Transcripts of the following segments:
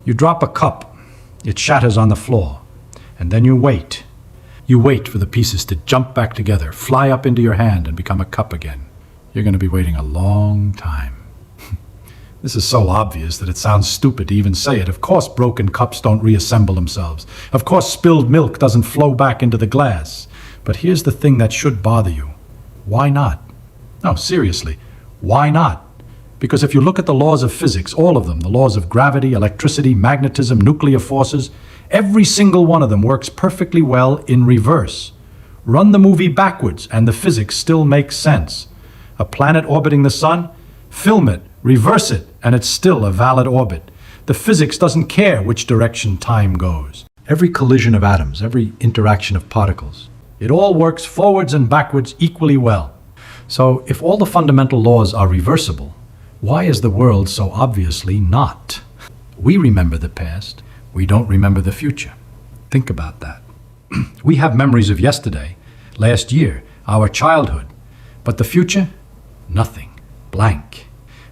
You drop a cup, it shatters on the floor, and then you wait. You wait for the pieces to jump back together, fly up into your hand, and become a cup again. You're going to be waiting a long time. This is so obvious that it sounds stupid to even say it. Of course broken cups don't reassemble themselves. Of course spilled milk doesn't flow back into the glass. But here's the thing that should bother you. Why not? No, seriously, why not? Because if you look at the laws of physics, all of them, the laws of gravity, electricity, magnetism, nuclear forces, every single one of them works perfectly well in reverse. Run the movie backwards and the physics still makes sense. A planet orbiting the sun? Film it, reverse it, and it's still a valid orbit. The physics doesn't care which direction time goes. Every collision of atoms, every interaction of particles, it all works forwards and backwards equally well. So if all the fundamental laws are reversible, why is the world so obviously not? We remember the past, we don't remember the future. Think about that. We have memories of yesterday, last year, our childhood. But the future? Nothing. Blank.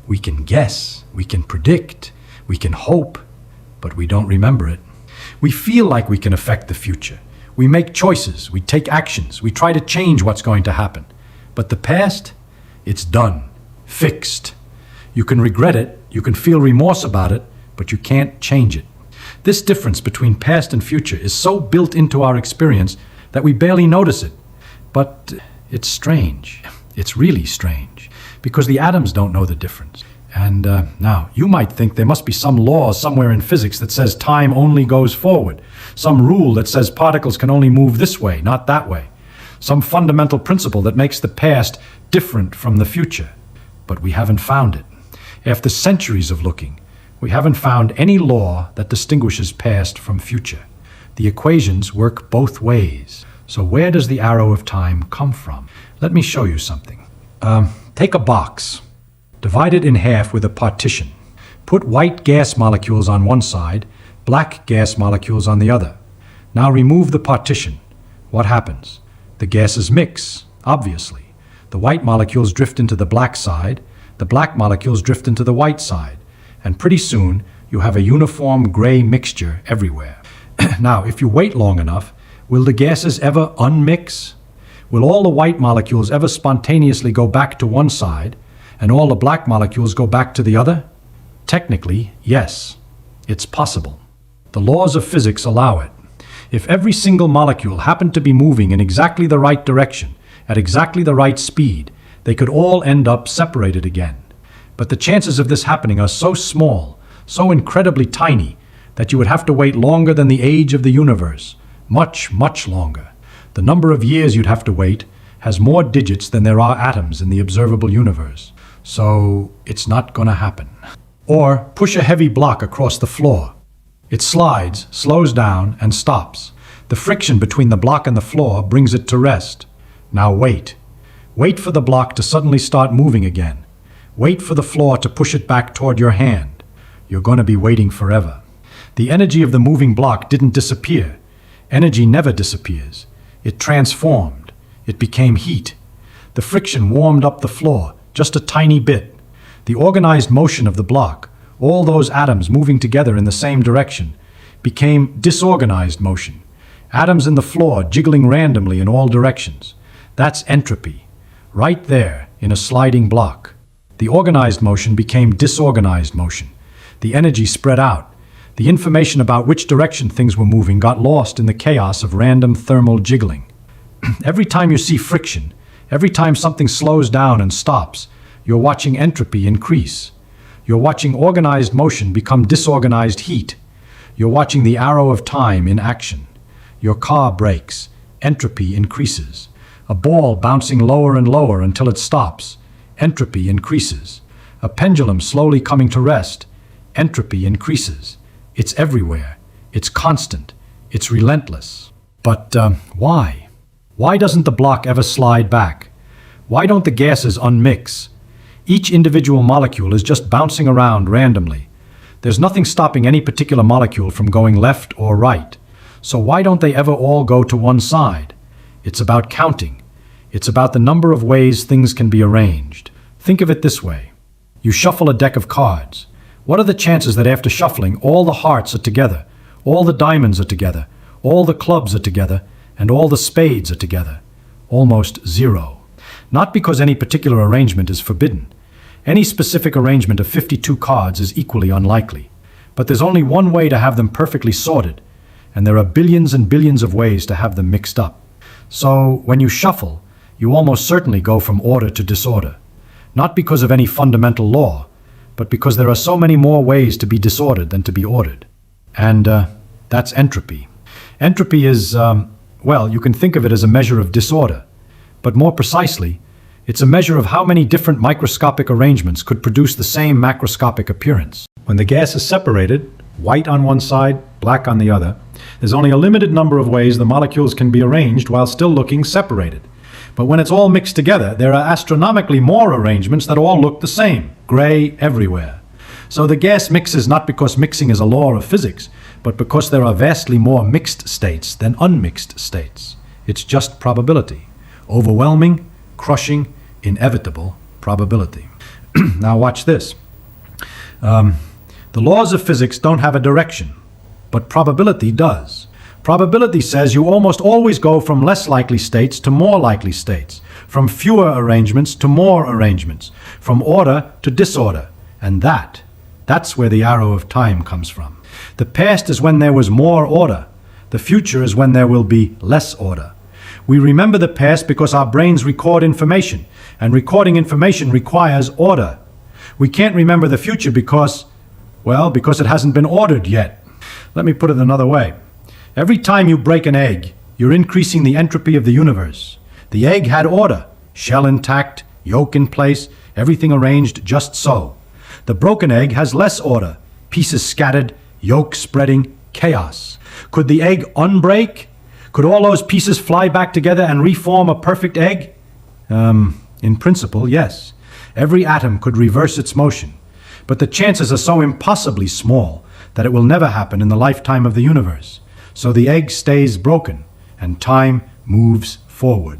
We can guess, we can predict, we can hope, but we don't remember it. We feel like we can affect the future. We make choices, we take actions, we try to change what's going to happen. But the past? It's done. Fixed. You can regret it, you can feel remorse about it, but you can't change it. This difference between past and future is so built into our experience that we barely notice it. But it's strange. It's really strange, because the atoms don't know the difference. And now, you might think there must be some law somewhere in physics that says time only goes forward, some rule that says particles can only move this way, not that way, some fundamental principle that makes the past different from the future. But we haven't found it. After centuries of looking, we haven't found any law that distinguishes past from future. The equations work both ways. So where does the arrow of time come from? Let me show you something. Take a box. Divide it in half with a partition. Put white gas molecules on one side, black gas molecules on the other. Now remove the partition. What happens? The gases mix, obviously. The white molecules drift into the black side, the black molecules drift into the white side, and pretty soon you have a uniform gray mixture everywhere. Now, if you wait long enough, will the gases ever unmix? Will all the white molecules ever spontaneously go back to one side, and all the black molecules go back to the other? Technically, yes. It's possible. The laws of physics allow it. If every single molecule happened to be moving in exactly the right direction, at exactly the right speed, they could all end up separated again. But the chances of this happening are so small, so incredibly tiny, that you would have to wait longer than the age of the universe. Much, much longer. The number of years you'd have to wait has more digits than there are atoms in the observable universe. So it's not going to happen. Or push a heavy block across the floor. It slides, slows down, and stops. The friction between the block and the floor brings it to rest. Now wait. Wait for the block to suddenly start moving again. Wait for the floor to push it back toward your hand. You're going to be waiting forever. The energy of the moving block didn't disappear. Energy never disappears. It transformed. It became heat. The friction warmed up the floor, just a tiny bit. The organized motion of the block, all those atoms moving together in the same direction, became disorganized motion. Atoms in the floor jiggling randomly in all directions. That's entropy. Right there, in a sliding block. The organized motion became disorganized motion. The energy spread out. The information about which direction things were moving got lost in the chaos of random thermal jiggling. Every time you see friction, every time something slows down and stops, you're watching entropy increase. You're watching organized motion become disorganized heat. You're watching the arrow of time in action. Your car brakes. Entropy increases. A ball bouncing lower and lower until it stops. Entropy increases. A pendulum slowly coming to rest. Entropy increases. It's everywhere. It's constant. It's relentless. But why? Why doesn't the block ever slide back? Why don't the gases unmix? Each individual molecule is just bouncing around randomly. There's nothing stopping any particular molecule from going left or right. So why don't they ever all go to one side? It's about counting. It's about the number of ways things can be arranged. Think of it this way. You shuffle a deck of cards. What are the chances that after shuffling, all the hearts are together, all the diamonds are together, all the clubs are together, and all the spades are together? Almost zero. Not because any particular arrangement is forbidden. Any specific arrangement of 52 cards is equally unlikely. But there's only one way to have them perfectly sorted, and there are billions and billions of ways to have them mixed up. So, when you shuffle, you almost certainly go from order to disorder. Not because of any fundamental law, but because there are so many more ways to be disordered than to be ordered. And that's entropy. Entropy is, you can think of it as a measure of disorder. But more precisely, it's a measure of how many different microscopic arrangements could produce the same macroscopic appearance. When the gas is separated, white on one side, black on the other, there's only a limited number of ways the molecules can be arranged while still looking separated. But when it's all mixed together, there are astronomically more arrangements that all look the same, gray everywhere. So the gas mixes not because mixing is a law of physics, but because there are vastly more mixed states than unmixed states. It's just probability. Overwhelming, crushing, inevitable probability. Now watch this. The laws of physics don't have a direction, but probability does. Probability says you almost always go from less likely states to more likely states, from fewer arrangements to more arrangements, from order to disorder. And that's where the arrow of time comes from. The past is when there was more order. The future is when there will be less order. We remember the past because our brains record information, and recording information requires order. We can't remember the future because it hasn't been ordered yet. Let me put it another way. Every time you break an egg, you're increasing the entropy of the universe. The egg had order, shell intact, yolk in place, everything arranged just so. The broken egg has less order, pieces scattered, yolk spreading, chaos. Could the egg unbreak? Could all those pieces fly back together and reform a perfect egg? In principle, yes. Every atom could reverse its motion. But the chances are so impossibly small that it will never happen in the lifetime of the universe. So the egg stays broken, and time moves forward.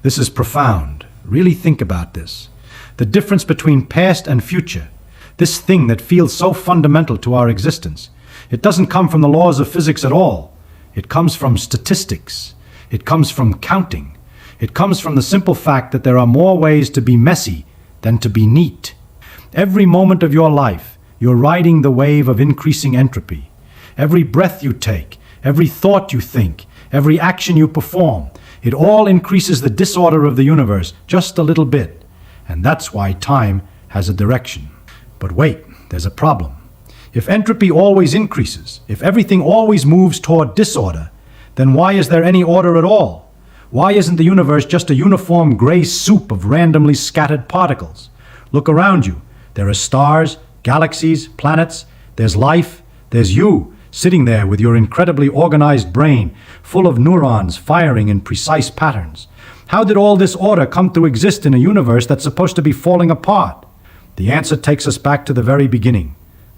This is profound. Really think about this. The difference between past and future, this thing that feels so fundamental to our existence, it doesn't come from the laws of physics at all. It comes from statistics. It comes from counting. It comes from the simple fact that there are more ways to be messy than to be neat. Every moment of your life, you're riding the wave of increasing entropy. Every breath you take, every thought you think, every action you perform, it all increases the disorder of the universe just a little bit. And that's why time has a direction. But wait, there's a problem. If entropy always increases, if everything always moves toward disorder, then why is there any order at all? Why isn't the universe just a uniform gray soup of randomly scattered particles? Look around you. There are stars, galaxies, planets. There's life. There's you, sitting there with your incredibly organized brain, full of neurons firing in precise patterns. How did all this order come to exist in a universe that's supposed to be falling apart? The answer takes us back to the very beginning,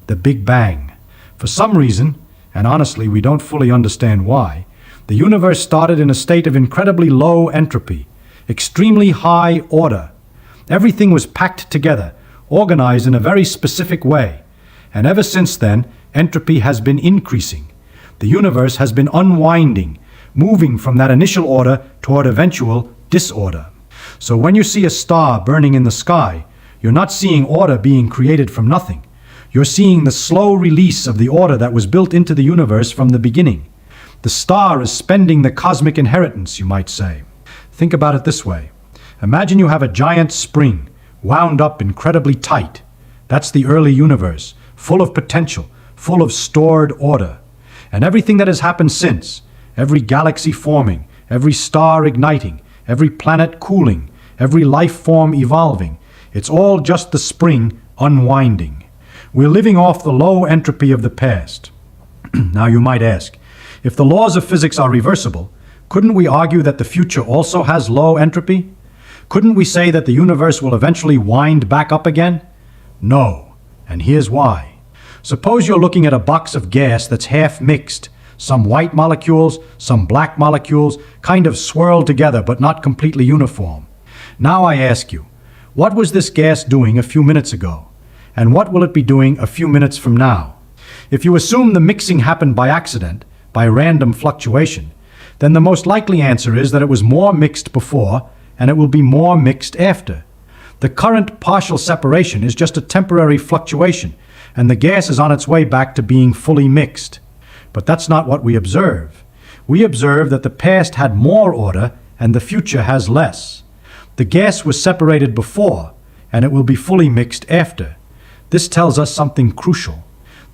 the Big Bang. For some reason, and honestly we don't fully understand why, the universe started in a state of incredibly low entropy, extremely high order. Everything was packed together, organized in a very specific way. And ever since then, entropy has been increasing. The universe has been unwinding, moving from that initial order toward eventual disorder. So when you see a star burning in the sky, you're not seeing order being created from nothing. You're seeing the slow release of the order that was built into the universe from the beginning. The star is spending the cosmic inheritance, you might say. Think about it this way. Imagine you have a giant spring, wound up incredibly tight. That's the early universe, full of potential, full of stored order. And everything that has happened since, every galaxy forming, every star igniting, every planet cooling, every life form evolving, it's all just the spring unwinding. We're living off the low entropy of the past. Now you might ask, if the laws of physics are reversible, couldn't we argue that the future also has low entropy? Couldn't we say that the universe will eventually wind back up again? No, and here's why. Suppose you're looking at a box of gas that's half mixed, some white molecules, some black molecules, kind of swirled together but not completely uniform. Now I ask you, what was this gas doing a few minutes ago? And what will it be doing a few minutes from now? If you assume the mixing happened by accident, by random fluctuation, then the most likely answer is that it was more mixed before and it will be more mixed after. The current partial separation is just a temporary fluctuation, and the gas is on its way back to being fully mixed. But that's not what we observe. We observe that the past had more order and the future has less. The gas was separated before, and it will be fully mixed after. This tells us something crucial.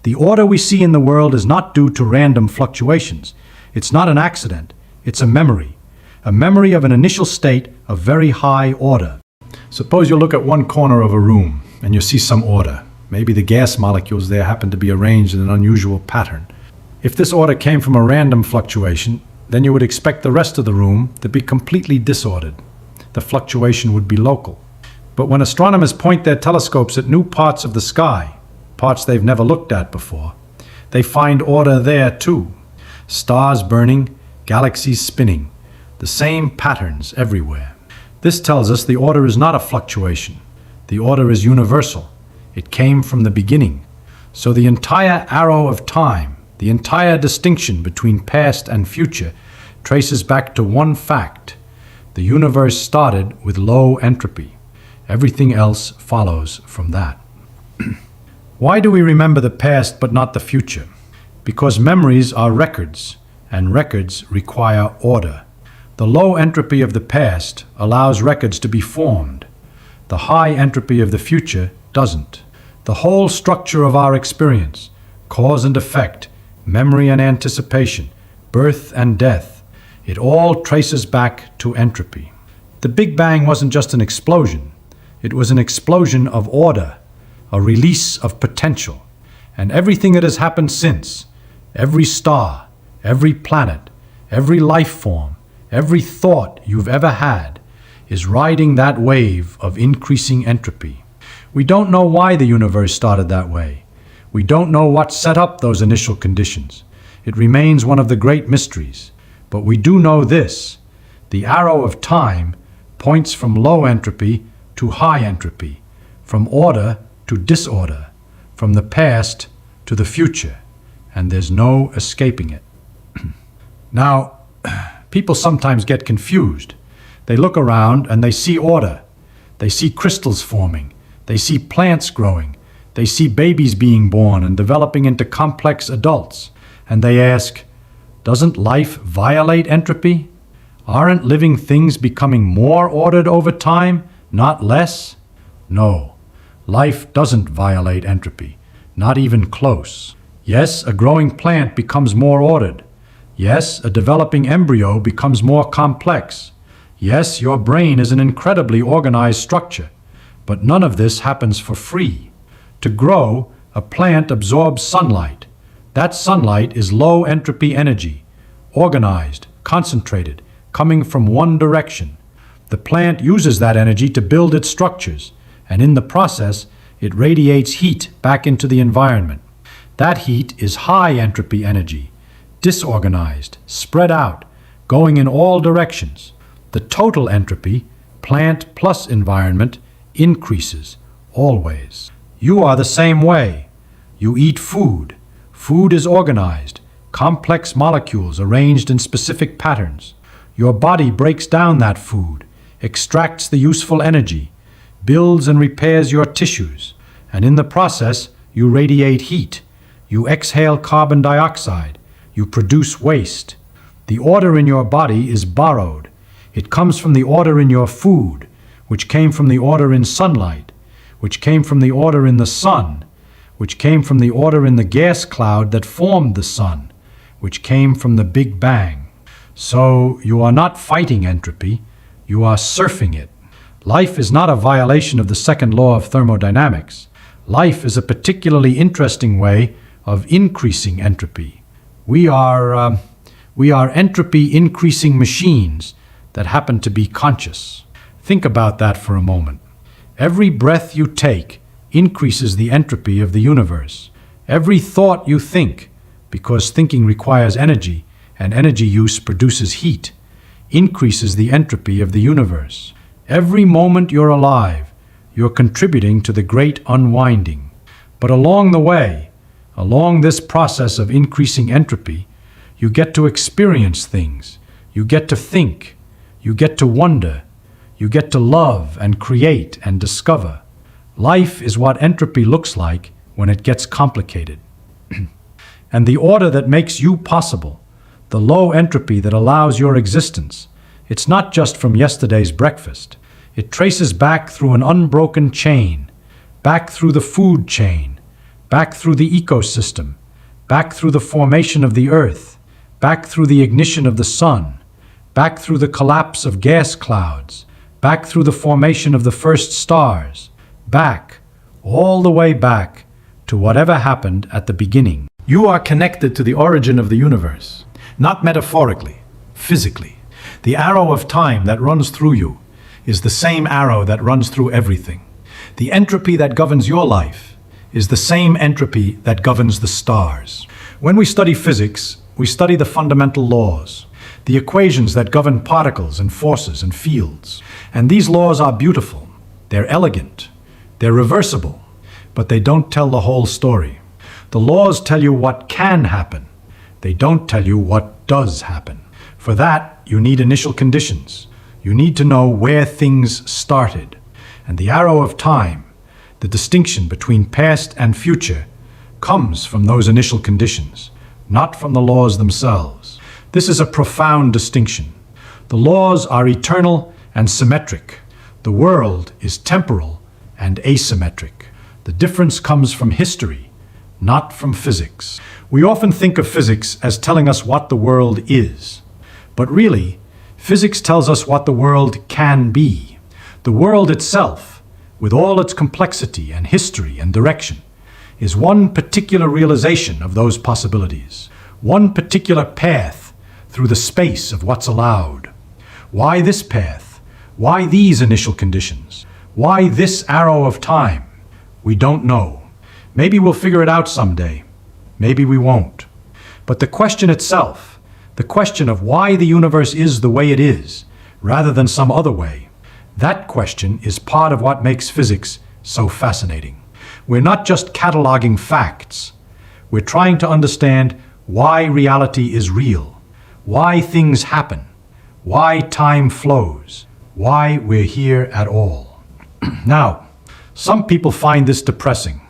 The order we see in the world is not due to random fluctuations. It's not an accident. It's a memory of an initial state of very high order. Suppose you look at one corner of a room and you see some order. Maybe the gas molecules there happen to be arranged in an unusual pattern. If this order came from a random fluctuation, then you would expect the rest of the room to be completely disordered. The fluctuation would be local. But when astronomers point their telescopes at new parts of the sky, parts they've never looked at before, they find order there too. Stars burning, galaxies spinning, the same patterns everywhere. This tells us the order is not a fluctuation. The order is universal. It came from the beginning. So the entire arrow of time, the entire distinction between past and future, traces back to one fact. The universe started with low entropy. Everything else follows from that. Why do we remember the past but not the future? Because memories are records, and records require order. The low entropy of the past allows records to be formed. The high entropy of the future doesn't. The whole structure of our experience, cause and effect, memory and anticipation, birth and death, it all traces back to entropy. The Big Bang wasn't just an explosion. It was an explosion of order, a release of potential. And everything that has happened since, every star, every planet, every life form, every thought you've ever had, is riding that wave of increasing entropy. We don't know why the universe started that way. We don't know what set up those initial conditions. It remains one of the great mysteries. But we do know this: the arrow of time points from low entropy to high entropy, from order to disorder, from the past to the future, and there's no escaping it. Now, people sometimes get confused. They look around and they see order. They see crystals forming. They see plants growing. They see babies being born and developing into complex adults. And they ask, doesn't life violate entropy? Aren't living things becoming more ordered over time, not less? No, life doesn't violate entropy, not even close. Yes, a growing plant becomes more ordered. Yes, a developing embryo becomes more complex. Yes, your brain is an incredibly organized structure. But none of this happens for free. To grow, a plant absorbs sunlight. That sunlight is low entropy energy, organized, concentrated, coming from one direction. The plant uses that energy to build its structures, and in the process, it radiates heat back into the environment. That heat is high entropy energy, disorganized, spread out, going in all directions. The total entropy, plant plus environment, increases, always. You are the same way. You eat food. Food is organized, complex molecules arranged in specific patterns. Your body breaks down that food, extracts the useful energy, builds and repairs your tissues, and in the process, you radiate heat. You exhale carbon dioxide. You produce waste. The order in your body is borrowed. It comes from the order in your food, which came from the order in sunlight, which came from the order in the sun, which came from the order in the gas cloud that formed the sun, which came from the Big Bang. So you are not fighting entropy, you are surfing it. Life is not a violation of the second law of thermodynamics. Life is a particularly interesting way of increasing entropy. We are entropy increasing machines that happen to be conscious. Think about that for a moment. Every breath you take increases the entropy of the universe. Every thought you think, because thinking requires energy, and energy use produces heat, increases the entropy of the universe. Every moment you're alive, you're contributing to the great unwinding. But along the way, along this process of increasing entropy, you get to experience things, you get to think, you get to wonder, you get to love and create and discover. Life is what entropy looks like when it gets complicated. And the order that makes you possible, the low entropy that allows your existence, it's not just from yesterday's breakfast. It traces back through an unbroken chain, back through the food chain, back through the ecosystem, back through the formation of the earth, back through the ignition of the sun, back through the collapse of gas clouds, back through the formation of the first stars, back, all the way back, to whatever happened at the beginning. You are connected to the origin of the universe, not metaphorically, physically. The arrow of time that runs through you is the same arrow that runs through everything. The entropy that governs your life is the same entropy that governs the stars. When we study physics, we study the fundamental laws, the equations that govern particles and forces and fields. And these laws are beautiful, they're elegant, they're reversible, but they don't tell the whole story. The laws tell you what can happen. They don't tell you what does happen. For that, you need initial conditions. You need to know where things started. And the arrow of time, the distinction between past and future, comes from those initial conditions, not from the laws themselves. This is a profound distinction. The laws are eternal and symmetric. The world is temporal and asymmetric. The difference comes from history, not from physics. We often think of physics as telling us what the world is. But really, physics tells us what the world can be. The world itself, with all its complexity and history and direction, is one particular realization of those possibilities, one particular path through the space of what's allowed. Why this path? Why these initial conditions? Why this arrow of time? We don't know. Maybe we'll figure it out someday. Maybe we won't. But the question itself, the question of why the universe is the way it is, rather than some other way, that question is part of what makes physics so fascinating. We're not just cataloging facts. We're trying to understand why reality is real, why things happen, why time flows, why we're here at all. Now, some people find this depressing.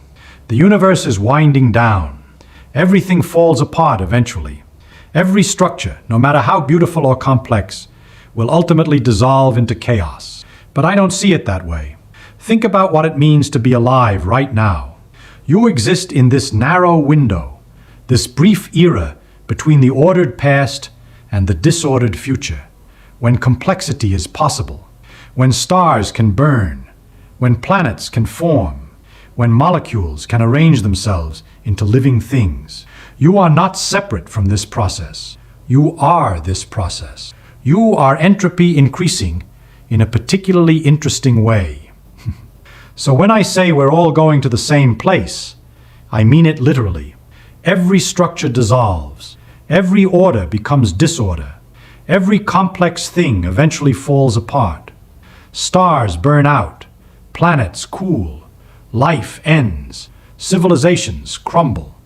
The universe is winding down. Everything falls apart eventually. Every structure, no matter how beautiful or complex, will ultimately dissolve into chaos. But I don't see it that way. Think about what it means to be alive right now. You exist in this narrow window, this brief era between the ordered past and the disordered future, when complexity is possible, when stars can burn, when planets can form, when molecules can arrange themselves into living things. You are not separate from this process. You are this process. You are entropy increasing in a particularly interesting way. So when I say we're all going to the same place, I mean it literally. Every structure dissolves. Every order becomes disorder. Every complex thing eventually falls apart. Stars burn out. Planets cool. Life ends. Civilizations crumble.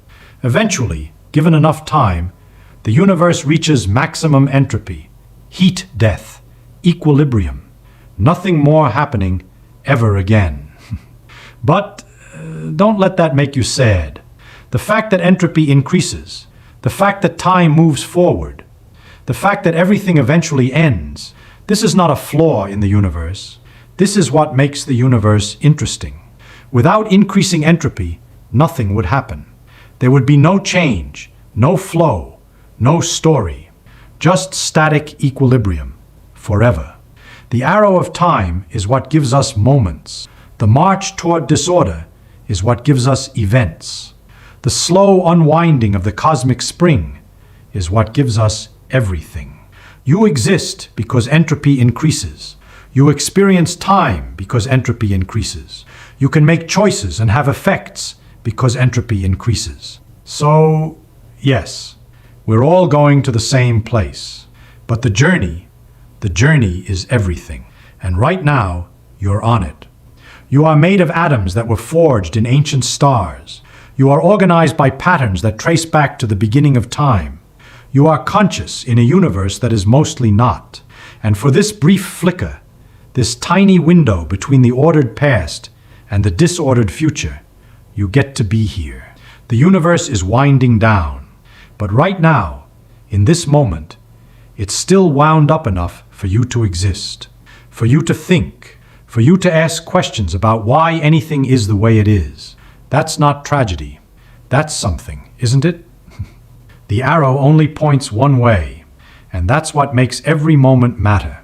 Eventually, given enough time, the universe reaches maximum entropy, heat death, equilibrium. Nothing more happening ever again. But don't let that make you sad. The fact that entropy increases, the fact that time moves forward, the fact that everything eventually ends, this is not a flaw in the universe. This is what makes the universe interesting. Without increasing entropy, nothing would happen. There would be no change, no flow, no story, just static equilibrium, forever. The arrow of time is what gives us moments. The march toward disorder is what gives us events. The slow unwinding of the cosmic spring is what gives us everything. You exist because entropy increases. You experience time because entropy increases. You can make choices and have effects because entropy increases. So, yes, we're all going to the same place. But the journey is everything. And right now, you're on it. You are made of atoms that were forged in ancient stars. You are organized by patterns that trace back to the beginning of time. You are conscious in a universe that is mostly not. And for this brief flicker, this tiny window between the ordered past and the disordered future, you get to be here. The universe is winding down. But right now, in this moment, it's still wound up enough for you to exist, for you to think, for you to ask questions about why anything is the way it is. That's not tragedy. That's something, isn't it? The arrow only points one way, and that's what makes every moment matter.